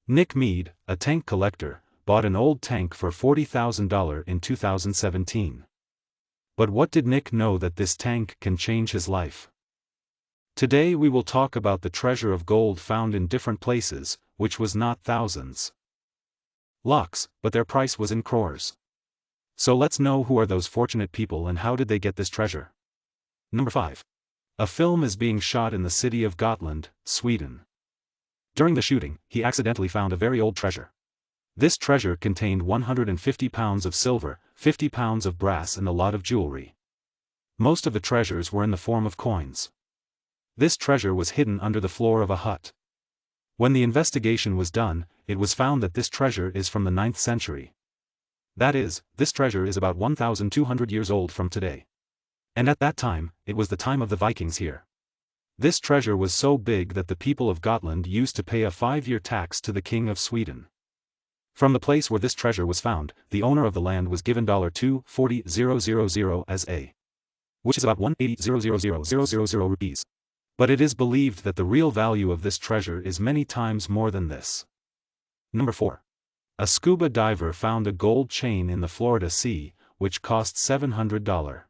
Nick Mead, a tank collector, bought an old tank for $40,000 in 2017. But what did Nick know that this tank can change his life? Today we will talk about the treasure of gold found in different places, which was not thousands lakhs, but their price was in crores. So let's know who are those fortunate people and how did they get this treasure. Number 5. A film is being shot in the city of Gotland, Sweden. During the shooting, he accidentally found a very old treasure. This treasure contained 150 pounds of silver, 50 pounds of brass and a lot of jewelry. Most of the treasures were in the form of coins. This treasure was hidden under the floor of a hut. When the investigation was done, it was found that this treasure is from the 9th century. That is, this treasure is about 1,200 years old from today. And at that time, it was the time of the Vikings here. This treasure was so big that the people of Gotland used to pay a 5-year tax to the king of Sweden. From the place where this treasure was found, the owner of the land was given $240,000 as a, which is about 180,000,000 rupees. But it is believed that the real value of this treasure is many times more than this. Number 4. A scuba diver found a gold chain in the Florida Sea, which cost $700.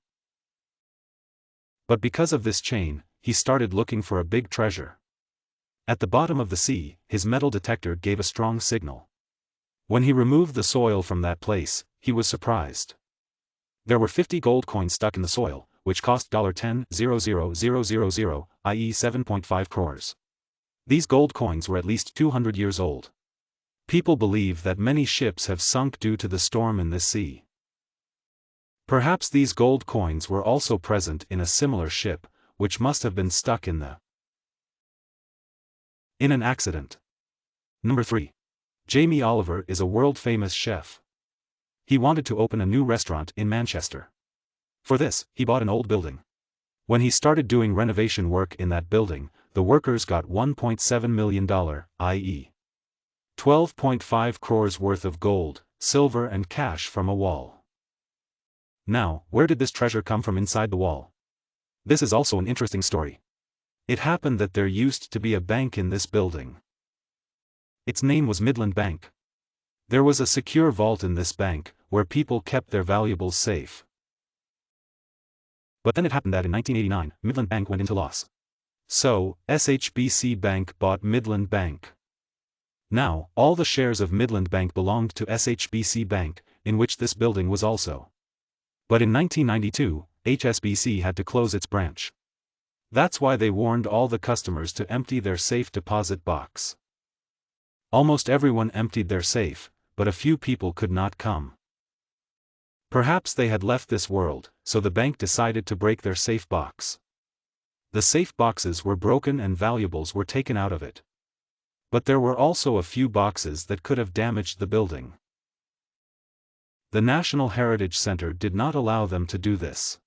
But because of this chain, he started looking for a big treasure. At the bottom of the sea, his metal detector gave a strong signal. When he removed the soil from that place, he was surprised. There were 50 gold coins stuck in the soil, which cost $10,000,000, i.e. 7.5 crores. These gold coins were at least 200 years old. People believe that many ships have sunk due to the storm in this sea. Perhaps these gold coins were also present in a similar ship, which must have been stuck in an accident. Number 3. Jamie Oliver is a world-famous chef. He wanted to open a new restaurant in Manchester. For this, he bought an old building. When he started doing renovation work in that building, the workers got $1.7 million, i.e. 12.5 crores worth of gold, silver and cash from a wall. Now, where did this treasure come from inside the wall? This is also an interesting story. It happened that there used to be a bank in this building. Its name was Midland Bank. There was a secure vault in this bank, where people kept their valuables safe. But then it happened that in 1989, Midland Bank went into loss. So, SHBC Bank bought Midland Bank. Now, all the shares of Midland Bank belonged to SHBC Bank, in which this building was also. But in 1992, HSBC had to close its branch. That's why they warned all the customers to empty their safe deposit box. Almost everyone emptied their safe, but a few people could not come. Perhaps they had left this world, so the bank decided to break their safe box. The safe boxes were broken and valuables were taken out of it. But there were also a few boxes that could have damaged the building. The National Heritage Center did not allow them to do this.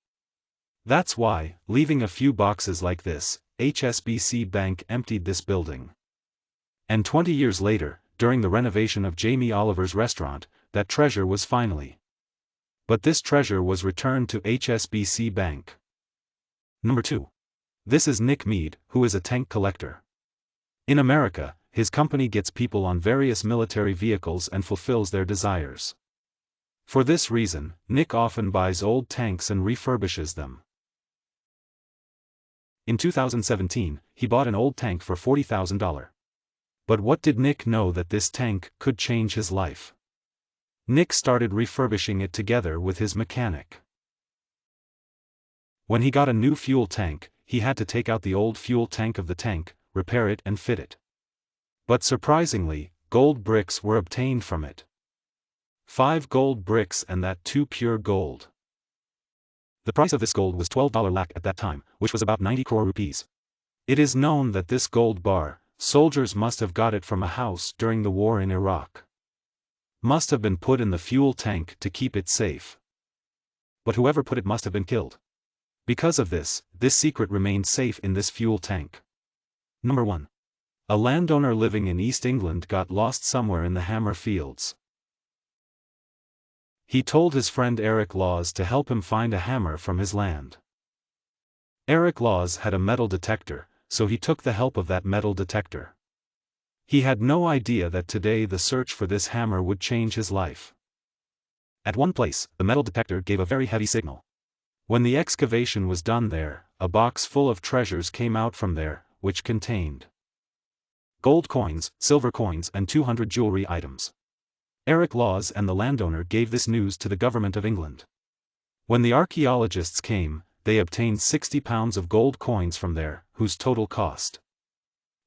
That's why, leaving a few boxes like this, HSBC Bank emptied this building. And 20 years later, during the renovation of Jamie Oliver's restaurant, that treasure was finally. But this treasure was returned to HSBC Bank. Number 2. This is Nick Mead, who is a tank collector. In America, his company gets people on various military vehicles and fulfills their desires. For this reason, Nick often buys old tanks and refurbishes them. In 2017, he bought an old tank for $40,000. But what did Nick know that this tank could change his life? Nick started refurbishing it together with his mechanic. When he got a new fuel tank, he had to take out the old fuel tank of the tank, repair it and fit it. But surprisingly, gold bricks were obtained from it. 5 gold bricks and that too pure gold. The price of this gold was $12 lakh at that time, which was about 90 crore rupees. It is known that this gold bar, soldiers must have got it from a house during the war in Iraq. Must have been put in the fuel tank to keep it safe. But whoever put it must have been killed. Because of this, this secret remained safe in this fuel tank. Number 1. A landowner living in East England got lost somewhere in the Hammer Fields. He told his friend Eric Laws to help him find a hammer from his land. Eric Laws had a metal detector, so he took the help of that metal detector. He had no idea that today the search for this hammer would change his life. At one place, the metal detector gave a very heavy signal. When the excavation was done there, a box full of treasures came out from there, which contained gold coins, silver coins and 200 jewelry items. Eric Laws and the landowner gave this news to the government of England. When the archaeologists came, they obtained 60 pounds of gold coins from there, whose total cost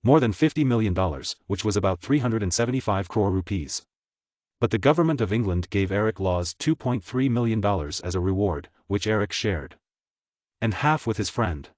more than $50 million, which was about 375 crore rupees. But the government of England gave Eric Laws $2.3 million as a reward, which Eric shared, and half with his friend.